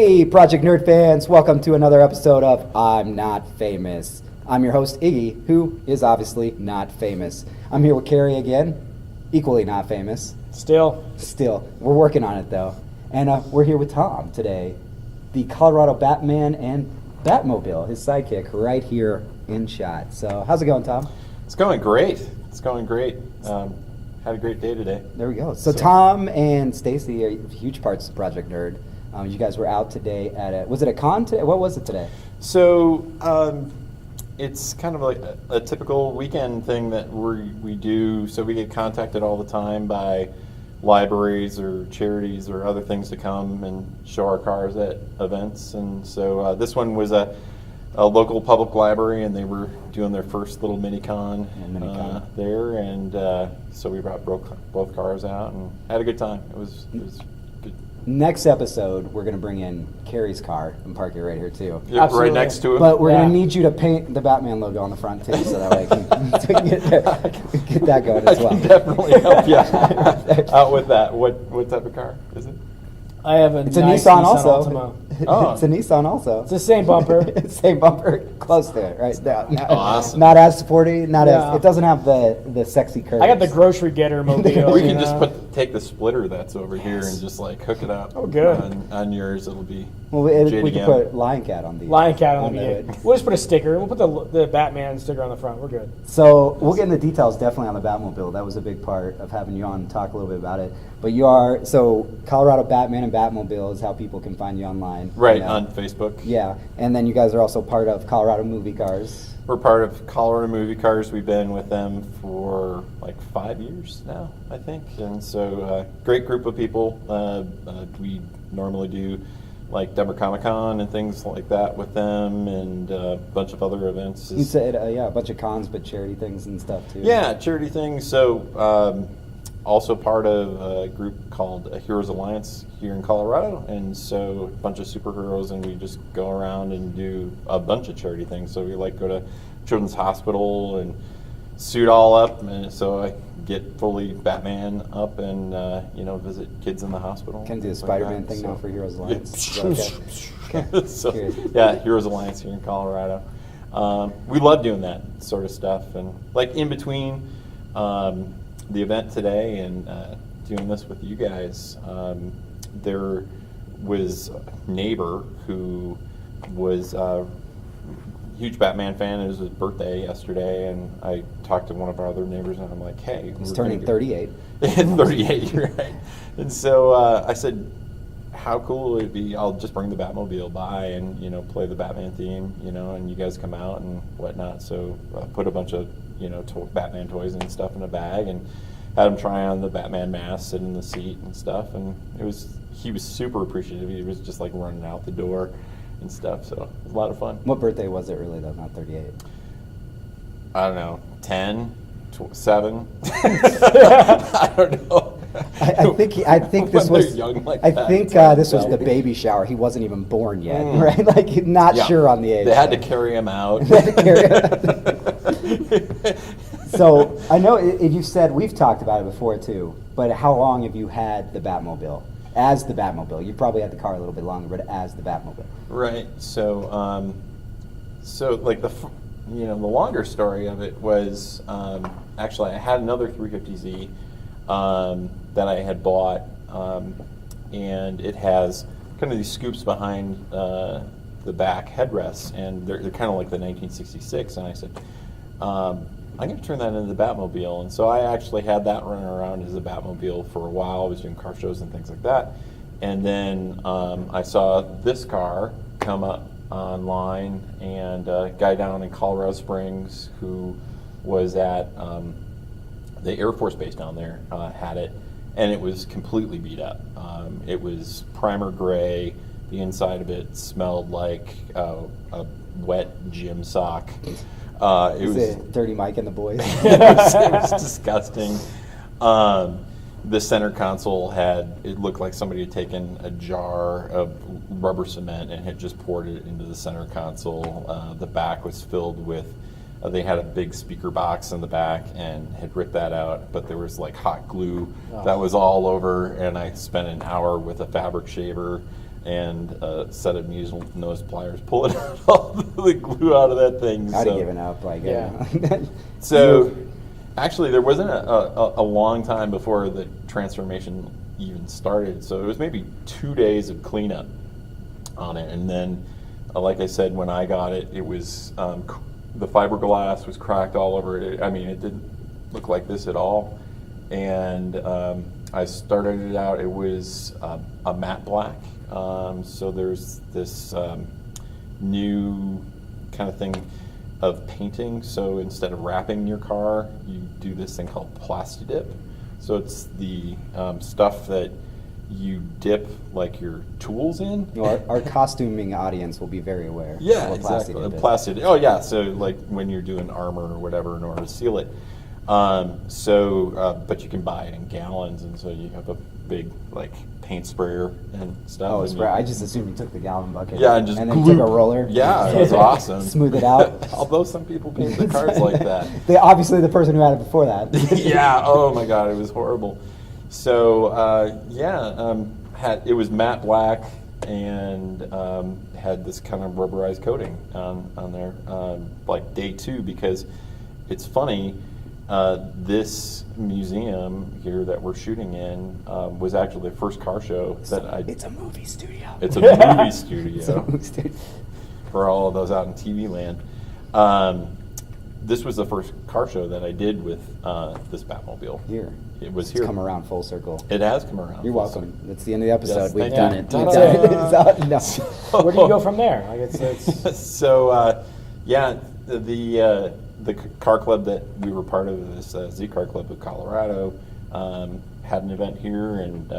Hey, Project Nerd fans, welcome to another episode of I'm Not Famous. I'm your host, Iggy, who is obviously not famous. I'm here with Kerry again, equally not famous. Still. We're working on it, though. And we're here with Tom today, the Colorado Batman and Batmobile, his sidekick, right here in shot. So, how's it going, Tom? It's going great. Had a great day today. There we go. So Tom and Stacy are huge parts of Project Nerd. You guys were out today at was it a con today? What was it today? So it's kind of like a typical weekend thing that we do. So we get contacted all the time by libraries or charities or other things to come and show our cars at events. And so this one was a local public library, and they were doing their first little mini-con there. And so we brought both cars out and had a good time. It was good. Next episode, we're going to bring in Kerry's car and park it right here, too. Yep, right next to him. But we're going to need you to paint the Batman logo on the front, too, so that way I can get that going as well. I can definitely help you out with that. What type of car is it? I have It's a Nissan also. Altima. Oh. It's a Nissan also. It's the same bumper. Same bumper, close to it, right? Not, awesome. Not as sporty, as it doesn't have the sexy curves. I got the grocery getter mobile. We can just take the splitter that's over here and just like hook it up. Oh, good. On yours, it'll be. Well, we can put Lion Cat on the hood. We'll just put a sticker. We'll put the Batman sticker on the front. We're good. So we'll get into details definitely on the Batmobile. That was a big part of having you on to talk a little bit about it. But so Colorado Batman and Batmobile is how people can find you online. Right, on Facebook. Yeah, and then you guys are also part of Colorado Movie Cars. We're part of Colorado Movie Cars. We've been with them for like 5 years now, I think. And so great group of people. We normally do like Denver Comic Con and things like that with them, and a bunch of other events. You said, a bunch of cons, but charity things and stuff too. Yeah, charity things. So also part of a group called Heroes Alliance here in Colorado, and so a bunch of superheroes, and we just go around and do a bunch of charity things. So we like go to Children's Hospital and suit all up, and so I get fully Batman up and visit kids in the hospital. Can do the Spider-Man thing now for Heroes Alliance. Okay. So, yeah, Heroes Alliance here in Colorado. We love doing that sort of stuff, and like in between the event today and doing this with you guys, there was a neighbor who was huge Batman fan. It was his birthday yesterday, and I talked to one of our other neighbors, and I'm like, hey. He's turning 38. 38, you're right. And so I said, how cool would it be, I'll just bring the Batmobile by and, play the Batman theme, and you guys come out and whatnot. So I put a bunch of, Batman toys and stuff in a bag and had him try on the Batman mask, sit in the seat and stuff. And he was super appreciative. He was just like running out the door and stuff, so it was a lot of fun. What birthday was it really, though, not 38? I don't know, 10, 7? I don't know. I think this was young like I that. think this was the baby shower. He wasn't even born yet, right? Like, not sure on the age. They had to carry him out. So I know you said, we've talked about it before too, but how long have you had the Batmobile? As the Batmobile, you probably had the car a little bit longer, but as the Batmobile. Right. So, like the longer story of it was actually I had another 350Z that I had bought, and it has kind of these scoops behind the back headrests, and they're kind of like the 1966. And I said, I'm going to turn that into the Batmobile. And so I actually had that running around as a Batmobile for a while. I was doing car shows and things like that. And then I saw this car come up online, and a guy down in Colorado Springs who was at the Air Force Base down there had it, and it was completely beat up. It was primer gray. The inside of it smelled like a wet gym sock. It was Dirty Mike and the boys. it was disgusting. The center console it looked like somebody had taken a jar of rubber cement and had just poured it into the center console. The back was filled with, they had a big speaker box in the back and had ripped that out, but there was like hot glue that was all over, and I spent an hour with a fabric shaver and a set of needle nose pliers, pulling all the glue out of that thing. I'd have given up. Like, Yeah. So, actually, there wasn't a long time before the transformation even started. So it was maybe 2 days of cleanup on it, and then, like I said, when I got it, it was the fiberglass was cracked all over it. I mean, it didn't look like this at all. And I started it out. It was a matte black. So there's this new kind of thing of painting. So instead of wrapping your car, you do this thing called Plastidip. So it's the stuff that you dip like your tools in. Our costuming audience will be very aware. Yeah, of what exactly. plastic is. Plastic. Oh, yeah. So like when you're doing armor or whatever in order to seal it. But you can buy it in gallons, and so you have a big like paint sprayer and stuff. Oh, and spray. I just assumed you took the gallon bucket. Yeah, and just then glue. took a roller. Yeah, it was awesome. Smooth it out. Although some people paint their cars like that. They obviously the person who had it before that. Yeah. Oh my God, it was horrible. So it was matte black and had this kind of rubberized coating on there, like day 2, because it's funny. This museum here that we're shooting in was actually the first car show that I. It's a movie studio. It's a movie studio. It's a movie studio. For all of those out in TV land. This was the first car show that I did with this Batmobile. Here. It was It's here. come around full circle. It has come around. You're full welcome. circle. That's the end of the episode. Yes, We've thank done you. it. We've Ta-da. done it. It's out. No. Where do you go from there? I guess it's So, the car club that we were part of, this Z Car Club of Colorado, had an event here, and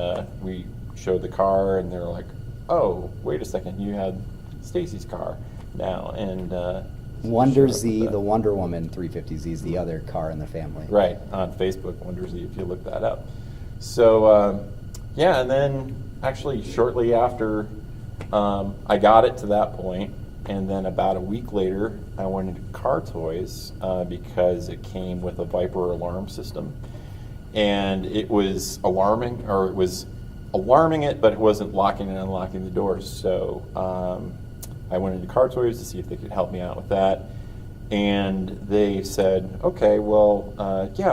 we showed the car, and they're like, "Oh, wait a second, you had Stacy's car now," and Wonder showed up Z, with that. the Wonder Woman 350Z is the other car in the family. Right, on Facebook, Wonder Z, if you look that up. So, and then actually shortly after I got it to that point, and then about a week later, I went into Car Toys because it came with a Viper alarm system. And it was alarming, but it wasn't locking and unlocking the doors. So I went into Car Toys to see if they could help me out with that. And they said, okay, well,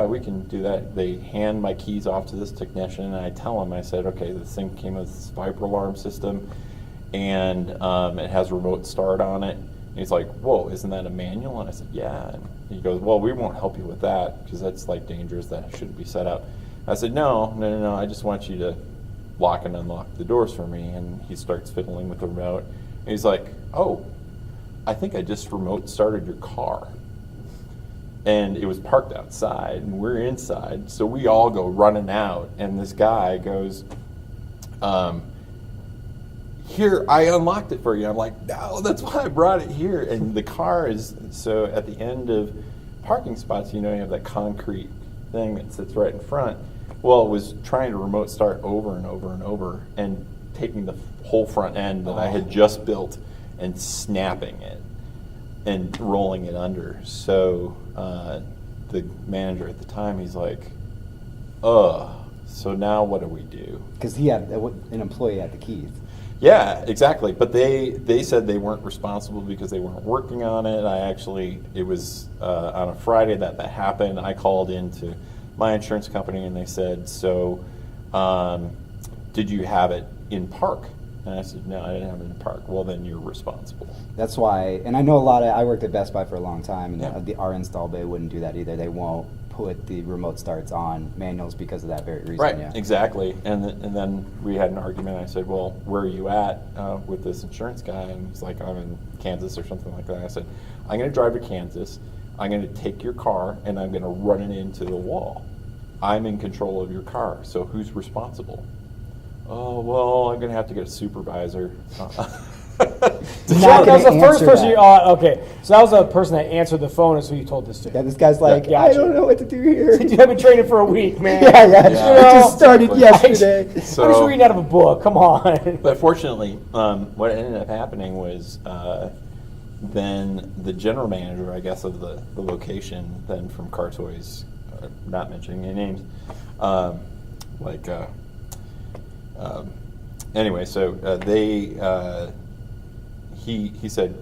we can do that. They hand my keys off to this technician, and I tell him, I said, okay, this thing came with this Viper alarm system, and it has remote start on it. And he's like, whoa, isn't that a manual? And I said, yeah. And he goes, well, we won't help you with that because that's like dangerous. That shouldn't be set up. I said, no. I just want you to lock and unlock the doors for me. And he starts fiddling with the remote. And he's like, oh, I think I just remote started your car. And it was parked outside, and we're inside. So we all go running out, and this guy goes, here, I unlocked it for you. I'm like, no, that's why I brought it here. And the car is, so at the end of parking spots, you have that concrete thing that sits right in front. Well, it was trying to remote start over and over and over, and taking the whole front end that I had just built and snapping it and rolling it under. So the manager at the time, he's like, so now what do we do? Because he had an employee had the keys. Yeah, exactly. But they said they weren't responsible because they weren't working on it. It was on a Friday that happened. I called into my insurance company, and they said, so did you have it in park? And I said, no, I didn't have it in park. Well, then you're responsible. That's why, and I know I worked at Best Buy for a long time, and Yeah. our install bay wouldn't do that either. They won't put the remote starts on manuals because of that very reason. Right, Yeah. exactly. And then we had an argument. I said, well, where are you at with this insurance guy? And he's like, I'm in Kansas or something like that. I said, I'm going to drive to Kansas. I'm going to take your car, and I'm going to run it into the wall. I'm in control of your car, so who's responsible? Oh, well, I'm going to have to get a supervisor. Not that was the gonna first answer person. that. Okay, so that was the person that answered the phone, is who you told this to. Yeah, this guy's like, Yeah, I gotcha. don't know what to do here. Dude, I've been training for a week, man. Yeah. Yeah. It just started Exactly. yesterday. I'm just reading out of a book. Come on. But fortunately, what ended up happening was then the general manager, I guess, of the location, then from Car Toys, not mentioning any names, anyway, so he said,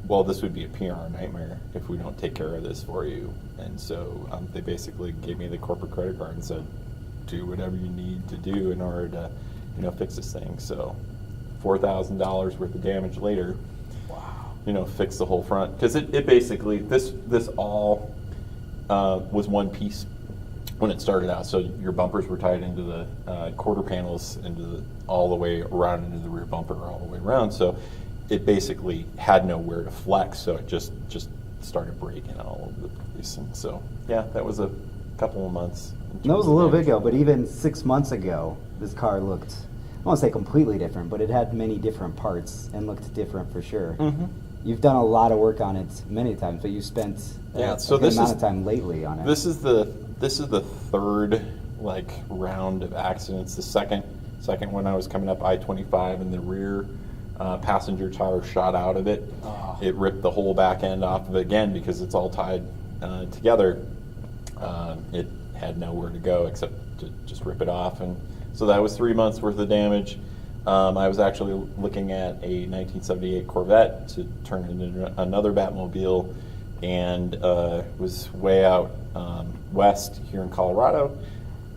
well, this would be a PR nightmare if we don't take care of this for you. And so they basically gave me the corporate credit card and said, do whatever you need to do in order to, fix this thing. So $4,000 worth of damage later, fix the whole front. Because it basically, this all was one piece when it started out. So your bumpers were tied into the quarter panels, all the way around into the rear bumper, all the way around. So it basically had nowhere to flex, so it just started breaking all over the place. And so, yeah, that was a couple of months. That was a little bit ago, but even 6 months ago, this car looked, I don't want to say completely different, but it had many different parts and looked different for sure. Mm-hmm. You've done a lot of work on it many times, but you spent a good amount of time lately on it. This is the third round of accidents. The second one, I was coming up I-25, and the rear passenger tire shot out of it. It ripped the whole back end off of it again because it's all tied together. It had nowhere to go except to just rip it off, and so that was 3 months worth of damage. I was actually looking at a 1978 Corvette to turn into another Batmobile, and was way out west here in Colorado,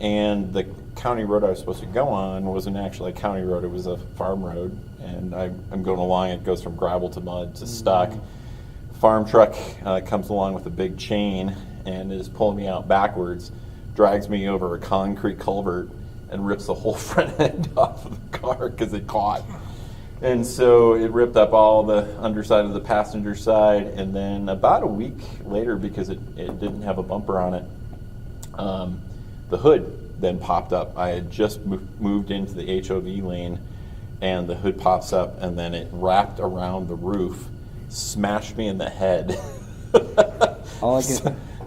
and the county road I was supposed to go on wasn't actually a county road, it was a farm road, and I'm going along, it goes from gravel to mud to stuck. Farm truck comes along with a big chain and is pulling me out backwards, drags me over a concrete culvert, and rips the whole front end off of the car because it caught. And so it ripped up all the underside of the passenger side, and then about a week later, because it didn't have a bumper on it, the hood then popped up. I had just moved into the HOV lane, and the hood pops up, and then it wrapped around the roof, smashed me in the head.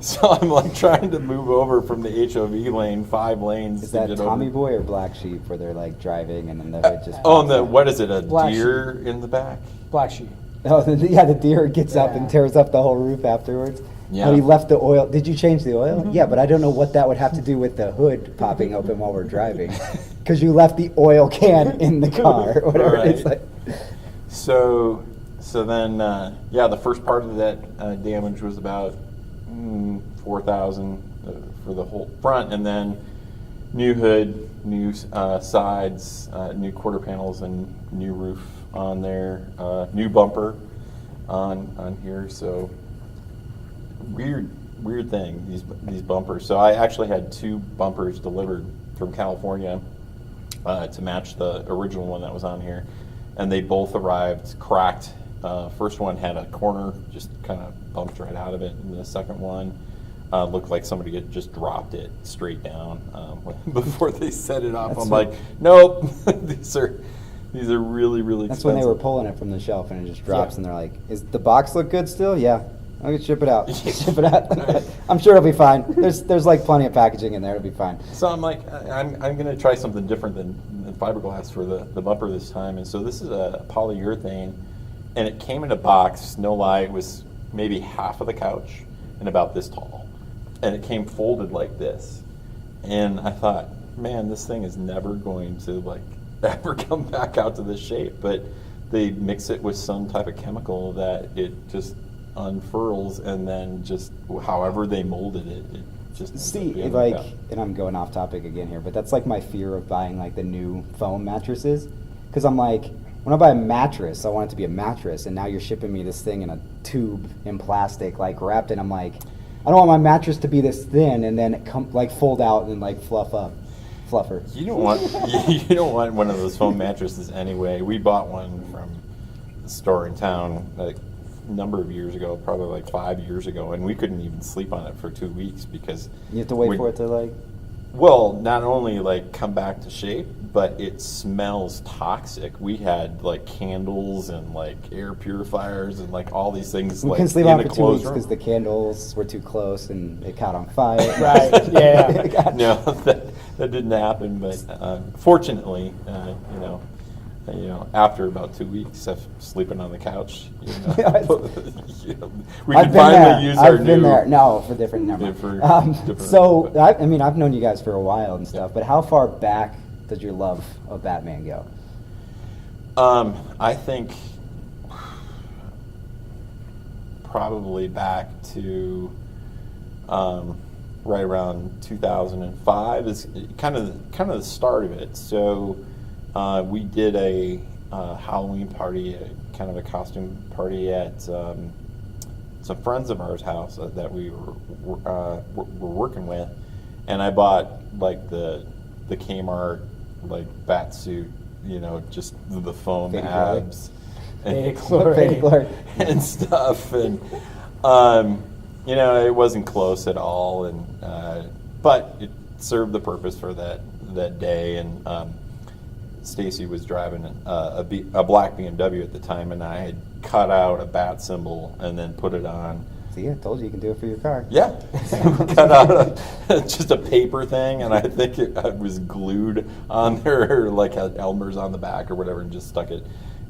So I'm trying to move over from the HOV lane, 5 lanes. Is that Tommy Boy or Black Sheep where they're driving and then the hood just what is it, a Black deer in the back? Black Sheep. Oh, the deer gets up and tears up the whole roof afterwards. Yeah. But he left the oil. Did you change the oil? Mm-hmm. Yeah, but I don't know what that would have to do with the hood popping open while we're driving. Because you left the oil can in the car or whatever. Right. It's So then, the first part of that damage was about $4,000 for the whole front, and then new hood, new sides, new quarter panels, and new roof on there, new bumper on here. So weird thing, these bumpers. So I actually had 2 bumpers delivered from California to match the original one that was on here, and they both arrived cracked. First one had a corner just kind of bumped right out of it, and the second one looked like somebody had just dropped it straight down before they set it off. I'm like, nope, these are really, really That's expensive. when they were pulling it from the shelf and it just drops, and they're like, "Is the box look good still?" Yeah. I can ship it out. Ship it out. Right. I'm sure it'll be fine. There's plenty of packaging in there. It'll be fine. So I'm like, I'm going to try something different than fiberglass for the bumper this time. And so this is a polyurethane, and it came in a box. No lie, it was maybe half of the couch and about this tall, and it came folded like this. And I thought, man, this thing is never going to ever come back out to this shape. But they mix it with some type of chemical that it just unfurls, and then just however they molded it just see and I'm going off topic again here, but that's my fear of buying the new foam mattresses, because I'm when I buy a mattress, I want it to be a mattress, and now you're shipping me this thing in a tube in plastic wrapped, and I'm I don't want my mattress to be this thin and then it fold out and fluffer. You don't want one of those foam mattresses anyway. We bought one from the store in town number of years ago, probably 5 years ago, and we couldn't even sleep on it for 2 weeks because you have to wait for it to well, not only come back to shape, but it smells toxic. We had candles and air purifiers and all these things. We couldn't sleep on it for 2 weeks because the candles were too close and it caught on fire. Right. Yeah. No, that didn't happen. But fortunately, after about 2 weeks of sleeping on the couch, we could finally use our new. I've been there. No, for different number. So, I've known you guys for a while and stuff, but how far back does your love of Batman go? I think probably back to right around 2005 is kind of the start of it. So we did a Halloween party, kind of a costume party at some friends of ours' house that we were working with, and I bought like the Kmart like bat suit, just the foam Faded abs Faded glory. and stuff, and it wasn't close at all, and but it served the purpose for that day, and Stacy was driving a black BMW at the time, and I had cut out a bat symbol and then put it on. See, I told you can do it for your car. Yeah, cut out just a paper thing, and I think it was glued on there, or like had Elmer's on the back or whatever, and just stuck it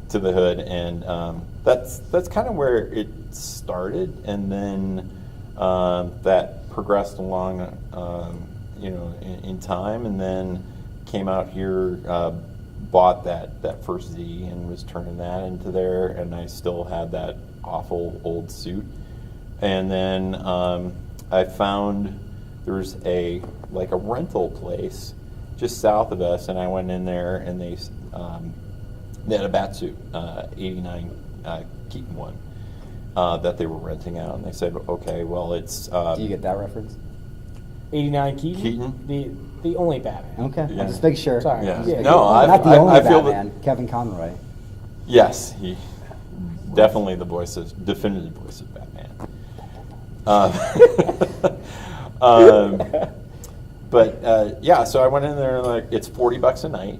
to the hood, and that's kind of where it started, and then that progressed along, in time, and then came out here, bought that first Z, and was turning that into there, and I still had that awful old suit. And then I found there's a rental place just south of us, and I went in there, and they had a bat suit, 89 Keaton one, that they were renting out, and they said, okay, well, it's... Do you get that reference? 89 Keaton? Keaton. The only Batman. Okay, Yeah. I'll just make sure. Sorry. Yeah. Yeah. No, Not the only I feel Batman, Kevin Conroy. Yes, he definitely definitive voice of Batman. So I went in there, like, it's $40 a night,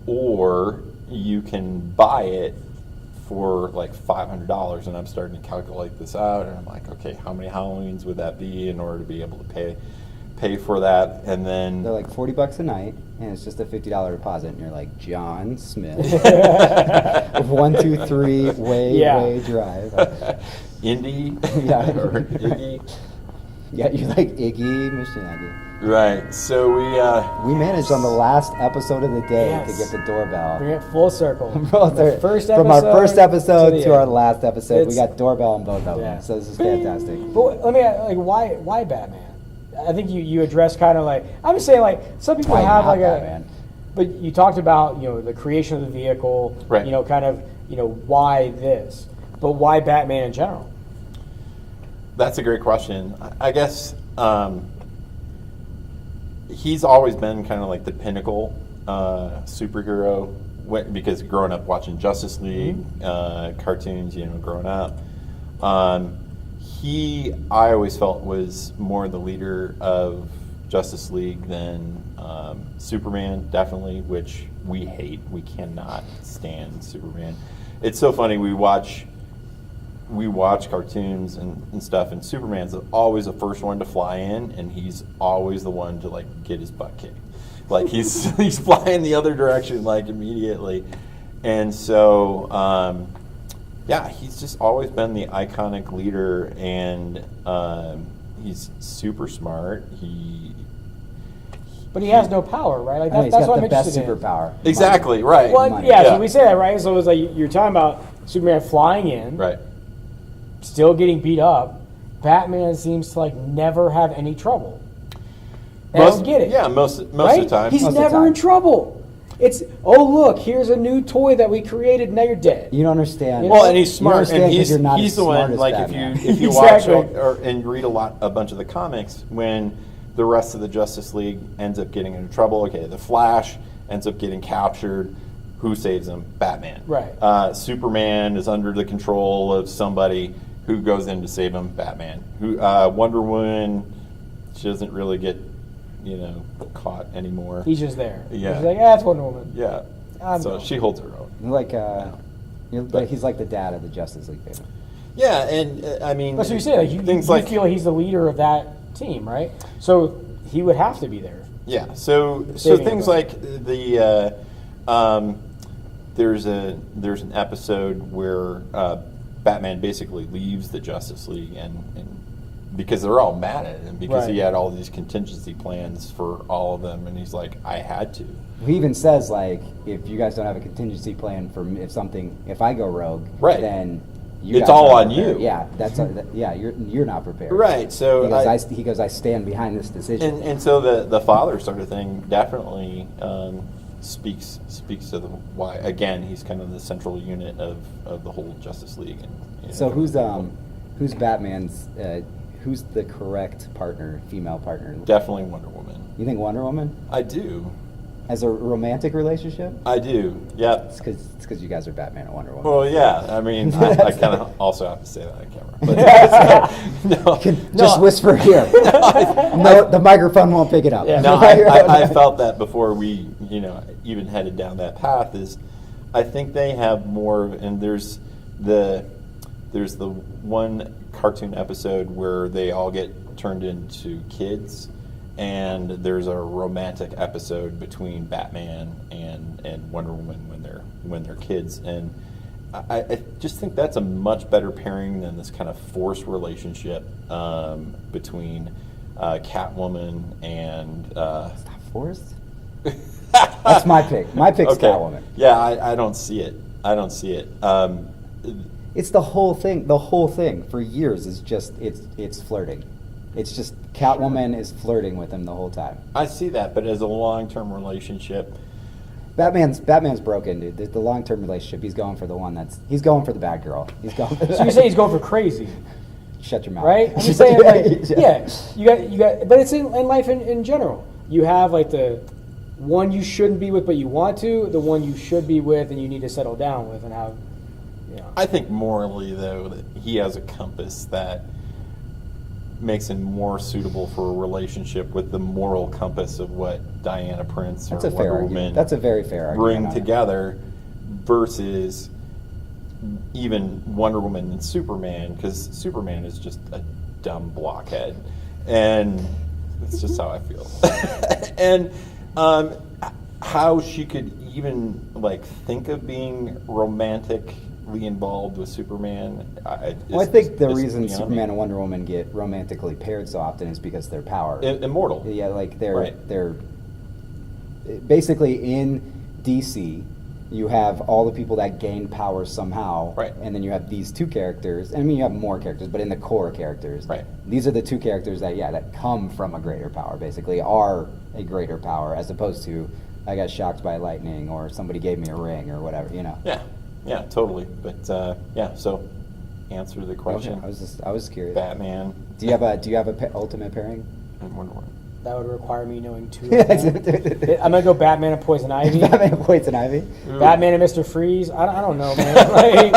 or you can buy it for like $500, and I'm starting to calculate this out, and I'm like, okay, how many Halloweens would that be in order to be able to pay for that? And then They're like $40 a night, and it's just a $50 deposit, and you're like, John Smith, 123 Way Drive. Indy Yeah. or Iggy. Yeah, you're like Iggy Machine. Right. So We managed on the last episode of the day Yes. to get the doorbell. Bring it full circle. From From our first episode to the our end. last episode, we It's- got doorbell on both of them. Yeah. So this is fantastic. But let me ask, like, why Batman? I think you addressed kind of like, I'm just saying, like, some people Why have not like Batman? but you talked about the creation of the vehicle, Right. kind of why this, but why Batman in general? That's a great question. I guess he's always been kind of like the pinnacle superhero, because growing up watching Justice League cartoons, growing up, I always felt was more the leader of Justice League than Superman, definitely, which we hate. We cannot stand Superman. It's so funny. We watch cartoons and stuff, and Superman's always the first one to fly in, and he's always the one to like get his butt kicked. Like he's flying the other direction like immediately, and so he's just always been the iconic leader, and he's super smart. But he has no power, right? Like I know, he's that's got what I'm the best interested in. superpower. Exactly right. Well, Money. yeah, Yeah. so we say that, right? So it was like you're talking about Superman flying in, Right. still getting beat up. Batman seems to like never have any trouble. And I don't get it. Yeah, most of right? the time. He's Most of the never time. in trouble. It's look, here's a new toy that we created. Now you're dead. You don't understand. Well, and he's You smart, understand and 'cause you're not he's as the smart one. as Like Batman. if you Exactly. watch and read a bunch of the comics, when the rest of the Justice League ends up getting into trouble. Okay, the Flash ends up getting captured. Who saves him? Batman. Right. Superman is under the control of somebody. Who goes in to save him? Batman. Wonder Woman, she doesn't really get caught anymore. He's just there. Yeah. He's like, that's Wonder Woman. Yeah. I'm So going. she holds her own. He's like the dad of the Justice League family. Yeah, and I mean, But so you say like you feel he's the leader of that team, right? So he would have to be there. yeah. So Saving things everybody. like there's an episode where Batman basically leaves the Justice League and because they're all mad at him because he Right. had all these contingency plans for all of them, and he's like, I had to. He even says like, if you guys don't have a contingency plan for if I go rogue, Right. then you It's guys all aren't on prepared. you. Yeah, yeah, you're not prepared. Right. So he goes, I stand behind this decision. and so the father sort of thing definitely speaks to the why. Again, he's kind of the central unit of the whole Justice League. And, So who's Batman's? Who's the correct partner, female partner? Definitely Wonder Woman. You think Wonder Woman I do. as a romantic relationship? I do. Yep. It's because you guys are Batman and Wonder Woman. Well, yeah. I mean, I kind of also have to say that on camera. But, Just whisper here. No, the microphone won't pick it up. Yeah. no, I felt that before we, even headed down that path. Is I think they have more, and there's the one cartoon episode where they all get turned into kids, and there's a romantic episode between Batman and Wonder Woman when they're kids, and I just think that's a much better pairing than this kind of forced relationship between Catwoman and. Stop forced. That's my pick. My pick's Okay. Catwoman. Yeah, I don't see it. It's the whole thing. The whole thing for years is just it's flirting. It's just Catwoman is flirting with him the whole time. I see that, but as a long-term relationship, Batman's broken, dude. The long-term relationship. He's going for the bad girl. He's going. For So you say he's going for crazy, Shut your mouth. right? I'm just saying, like, yeah, you got, but it's in life in general. You have like the one you shouldn't be with, but you want to, the one you should be with, and you need to settle down with, and have, I think morally, though, that he has a compass that makes him more suitable for a relationship with the moral compass of what Diana Prince or That's a fair Wonder argument. Woman That's a very fair argument. bring on it. together versus even Wonder Woman and Superman, because Superman is just a dumb blockhead, and that's just how I feel. And how she could even think of being romantically involved with Superman. I think the is reason beyond Superman me. and Wonder Woman get romantically paired so often is because they're power. Immortal. Yeah, like they're Right. they're basically in DC. You have all the people that gain power somehow, Right. And then you have these two characters. I mean, you have more characters, but in the core characters, Right. These are the two characters that come from a greater power. Basically, are a greater power as opposed to I got shocked by lightning or somebody gave me a ring or whatever. Yeah, totally. But so answer the question. Okay, I was curious. Batman Do you have a ultimate pairing? and Wonder Woman. that would require me knowing two. Of them. I'm gonna go Batman and Poison Ivy. Batman and Poison Ivy. Batman and Mr. Freeze. I don't know, man.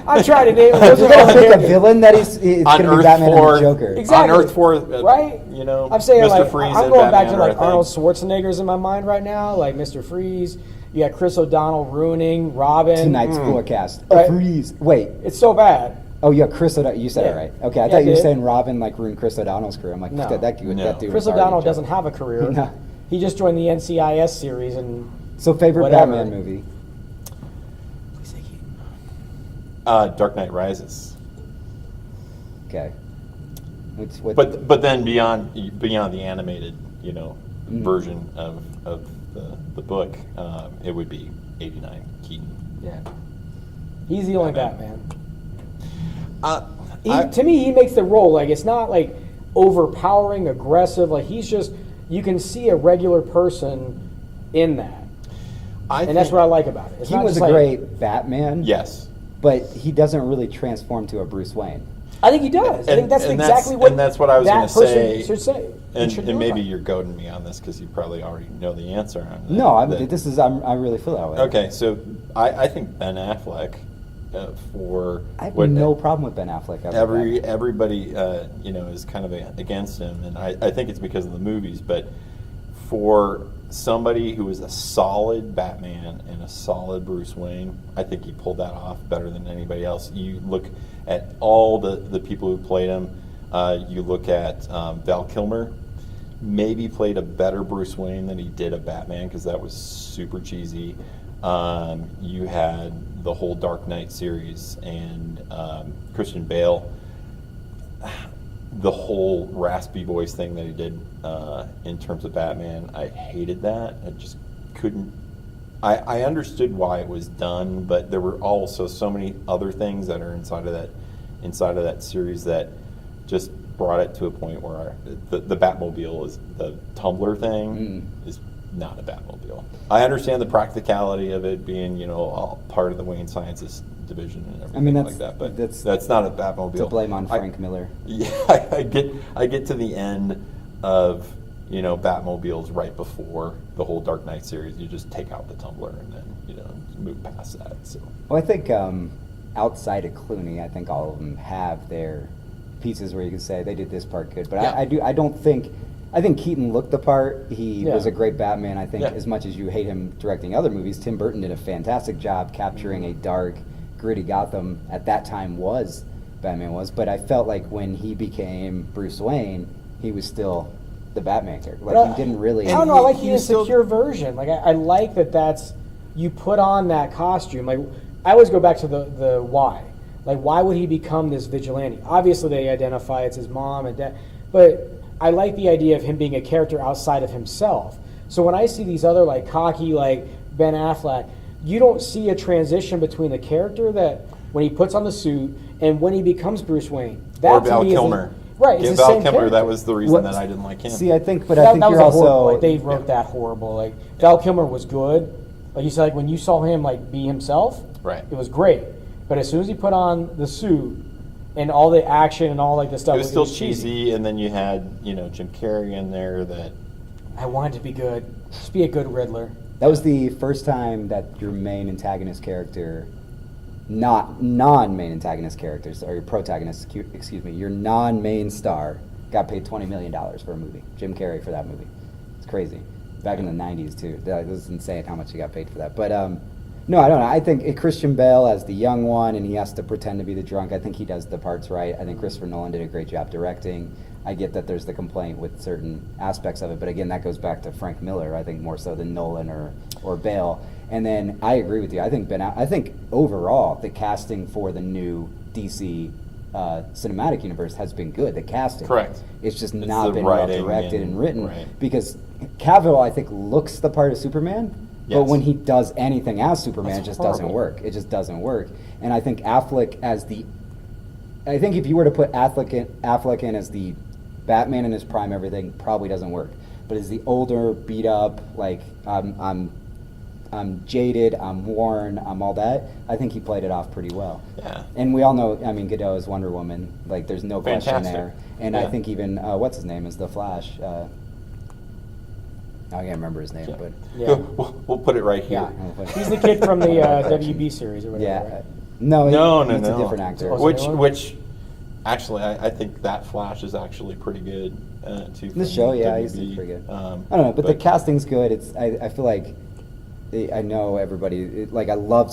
I'm trying to name. Those You are all gotta pick a the- villain that it's On gonna be Earth Batman 4, and the Joker. Exactly. On Earth 4, Right? I'm saying Mr. Freeze I'm and going back to Batman are a thing. Arnold Schwarzenegger's in my mind right now, like Mr. Freeze. You got Chris O'Donnell ruining Robin. Tonight's forecast. Right. Freeze. Wait. It's so bad. Oh, yeah, Chris O'Donnell. You said Yeah. it right. Okay, I Yeah, thought you were did. saying Robin ruined Chris O'Donnell's career. I'm like, No. that dude No. was Chris already O'Donnell in doesn't trouble. have a career. No. He just joined the NCIS series and. So favorite Whatever. Batman movie? Dark Knight Rises. Okay. What, But then beyond the animated, Mm-hmm. version of the book, it would be 89 Keaton. Yeah. He's the only Batman. Batman. To me, he makes the role like it's not like overpowering, aggressive. Like he's just you can see a regular person in that, and that's what I like about it. It's he not was just a like- great Batman. Yes. But he doesn't really transform to a Bruce Wayne. I think he does. I think that's exactly what. And that's what I was going that to person say. should say. And, should and know maybe about. you're goading me on this because you probably already know the answer on that. No, That- I really feel that way. Okay, so I think Ben Affleck for I have what no problem with Ben Affleck. as a Batman. everybody is kind of against him, and I think it's because of the movies. But for somebody who is a solid Batman and a solid Bruce Wayne, I think he pulled that off better than anybody else. You look at all the people who played him. You look at Val Kilmer, maybe played a better Bruce Wayne than he did a Batman because that was super cheesy. You had the whole Dark Knight series, and Christian Bale the whole raspy voice thing that he did in terms of Batman, I hated that. I just couldn't. I understood why it was done, but there were also so many other things that are inside of that series that just brought it to a point where the Batmobile is the Tumbler thing is not a Batmobile. I understand the practicality of it being, all part of the Wayne Sciences division and everything like that, but that's not a Batmobile. To blame on Frank Miller. Yeah, I get to the end of Batmobiles right before the whole Dark Knight series. You just take out the Tumbler and then move past that. So well, I think outside of Clooney, I think all of them have their pieces where you can say they did this part good. But Yeah. I think Keaton looked the part. He Yeah. was a great Batman. I think Yeah. as much as you hate him directing other movies, Tim Burton did a fantastic job capturing a dark, gritty Gotham at that time Batman was. But I felt like when he became Bruce Wayne, he was still the Batman character. Like, he didn't really... I don't know, I like he the was still- insecure version. Like, I like that's... You put on that costume. Like, I always go back to the why. Like, why would he become this vigilante? Obviously, they identify it's his mom and dad. But I like the idea of him being a character outside of himself. So when I see these other, like, cocky, like, Ben Affleck, you don't see a transition between the character that when he puts on the suit and when he becomes Bruce Wayne. That or to Val me is Kilmer. Right, Yeah, it's the Val same Kilmer. character. That was the reason What- that I didn't like him. See, I think that you're was also... horrible. Like, they wrote that horrible. Like, Val Kilmer was good. Like you said, like when you saw him like be himself, Right. it was great. But as soon as he put on the suit and all the action and all like the stuff, It was still cheesy, and then you had Jim Carrey in there that. I wanted to be good. Just be a good Riddler. That was the first time that your main antagonist character, not non-main antagonist characters, or your protagonist, excuse me, your non-main star got paid $20 million for a movie. Jim Carrey for that movie. It's crazy. Back in the 90s, too. That was insane how much he got paid for that. But, no, I don't know. I think Christian Bale as the young one, and he has to pretend to be the drunk. I think he does the parts right. I think Christopher Nolan did a great job directing. I get that there's the complaint with certain aspects of it, but again, that goes back to Frank Miller, I think, more so than Nolan or Bale. And then I agree with you. I think overall the casting for the new DC cinematic universe has been good. The casting, Correct. It's just It's not the been well writing directed and written right. because Cavill, I think, looks the part of Superman. But Yes. when he does anything as Superman, That's it just horrible. doesn't work. It just doesn't work. And I think Affleck I think if you were to put Affleck in as the Batman in his prime, everything probably doesn't work. But as the older, beat up, like I'm jaded, I'm worn, I'm all that, I think he played it off pretty well. Yeah. And we all know, I mean, Godot is Wonder Woman. Like, there's no question Fantastic. there. And Yeah. I think even what's his name is the Flash. I can't remember his name, Yeah. but Yeah. We'll put it right here. yeah. He's the kid from the WB series or whatever. Yeah. Right? No, No, it's no. a different actor. Oh, Which, so anyone? which, actually, I think that Flash is actually pretty good too. The from show, yeah, WB. he's pretty good. I don't know, but the casting's good. I feel like I know everybody. Like, I loved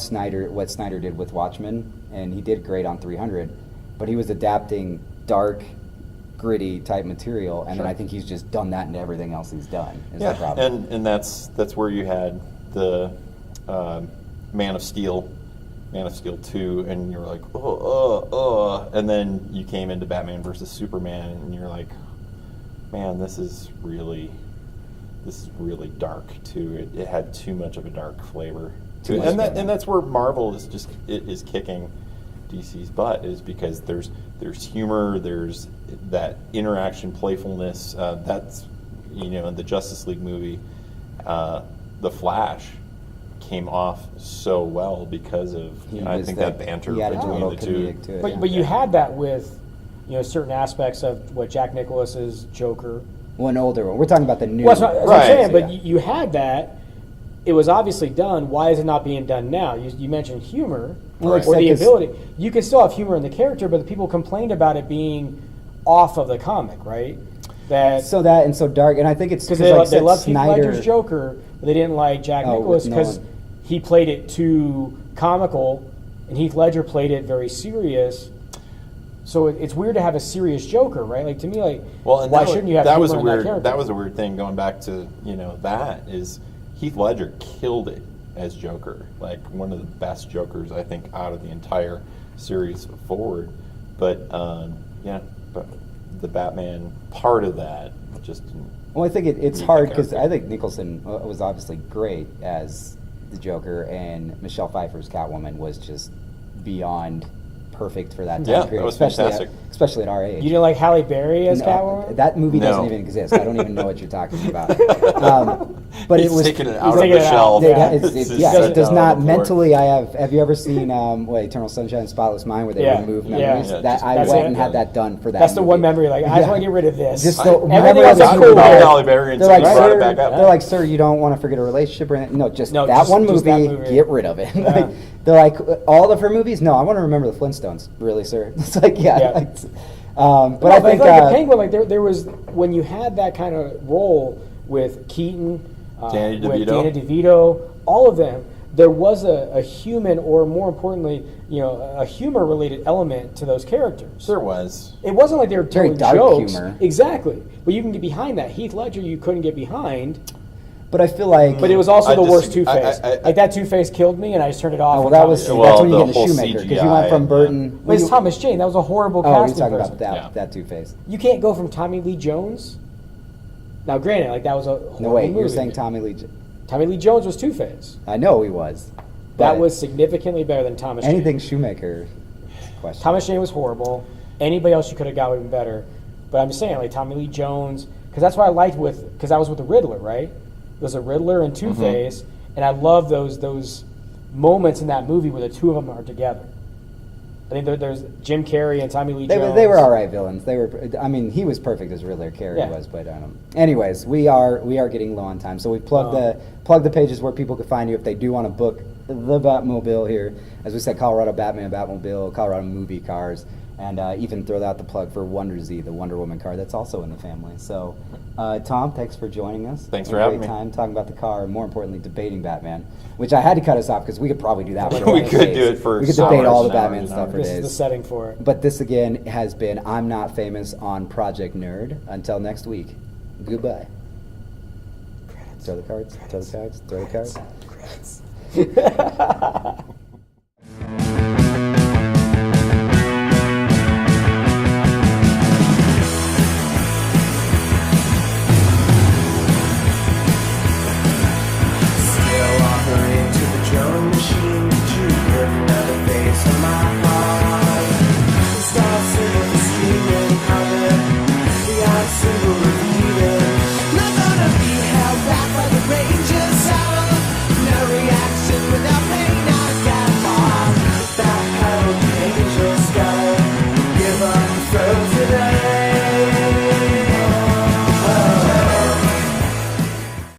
what Snyder did with Watchmen, and he did great on 300. But he was adapting dark, gritty type material, and then Sure. I think he's just done that in everything else he's done. Is the Yeah, problem. and that's where you had the Man of Steel 2, and you were like, and then you came into Batman versus Superman, and you're like, man, this is really dark too. It had too much of a dark flavor to Too it, much and Batman. that's where Marvel is kicking DC's butt, is because there's humor, there's that interaction, playfulness. That's in the Justice League movie, the Flash came off so well because of I think that banter he added a between little the two. comedic to it. But yeah. but you had that with certain aspects of what Jack Nicklaus's Joker. One older one. We're talking about the new. Well, that's what I'm Right. saying. But Yeah. you had that. It was obviously done. Why is it not being done now? You mentioned humor Well, like or I the said, 'cause- ability. You can still have humor in the character, but the people complained about it being off of the comic, right? That So that and so dark, and I think it's because because like they said, loved Heath Snyder. Ledger's Joker, but they didn't like Jack Oh, Nicklaus with because Nolan. he played it too comical, and Heath Ledger played it very serious. So it's weird to have a serious Joker, right? Like, to me, like, Well, and why shouldn't you have that humor was a in weird that character? that was a weird thing going back to that is Heath Ledger killed it as Joker, like one of the best Jokers I think out of the entire series forward. But the Batman part of that just didn't. Well, I think it's meet hard the because character. I think Nicholson was obviously great as the Joker, and Michelle Pfeiffer's Catwoman was just beyond perfect for that time Yeah, that period, was especially fantastic. especially at our age. You didn't like Halle Berry as No, Catwoman? that movie No. doesn't even exist. I don't even know what you're talking about. But He's it was taking it out of taking the it out. shelf. Yeah. it does not mentally. Have Have you ever seen Eternal Sunshine of the Spotless Mind, where they Yeah, remove yeah. memories? Yeah, that just I That's went it. and had that done for that. That's the one movie. memory. Like, I just want to get rid of this. Just I- the everything whenever else I is was cool. about it, Halle Berry and they're like, brought sir, it back up. they're like, sir, you don't want to forget a relationship or anything. No, just No, that one just movie, that movie. get rid of it. Yeah. Like, they're like, all of her movies? No, I want to remember the Flintstones. Really, sir? It's like, yeah. Yeah. Like, but No, I I think feel like the Penguin, like there was when you had that kind of role with Keaton, Danny with DeVito. Danny DeVito, all of them. There was a human, or more importantly, a humor-related element to those characters. There was. It wasn't like they were Very telling dark jokes. humor. Exactly, but you can get behind that. Heath Ledger, you couldn't get behind. But I feel like. But it was also I the worst disagree. Two-Face. Like that Two-Face killed me, and I just turned it off. Oh, well, for that Thomas was Jane. Well, that's when you the get into whole Shoemaker because you went CGI, from Burton. But it's Thomas Jane. That was a horrible Oh, casting you're talking person. about that Yeah. that Two Face. You can't go from Tommy Lee Jones. Now, granted, like that was a horrible No, wait, movie. you're saying Tommy Lee? Tommy Lee Jones was Two-Face. I know he was. That but was significantly better than Thomas anything Jane. Shoemaker. Question. Thomas Jane was horrible. Anybody else you could have got would have been better. But I'm just saying, like Tommy Lee Jones, because that's what I liked because I was with the Riddler, right? There's a Riddler and Two-Face, and I love those moments in that movie where the two of them are together. I think there's Jim Carrey and Tommy Lee Jones. They were all right villains. They were. I mean, he was perfect as Riddler. Carey Yeah. was, but anyways, we are getting low on time, so we plugged the pages where people could find you if they do want to book the Batmobile here. As we said, Colorado Batman Batmobile, Colorado movie cars, and even throw out the plug for Wonder Z, the Wonder Woman car that's also in the family. So, Tom, thanks for joining us. Thanks Had for a having great me. time talking about the car, and more importantly, debating Batman, which I had to cut us off because we could probably do that for We like could days. do it for We could debate hours all the and hours Batman and stuff for hours. This is the days. setting for it. But this again has been I'm Not Famous on Project Nerd. Until next week, goodbye. Throw the cards. Throw the cards. Throw the cards. Credits.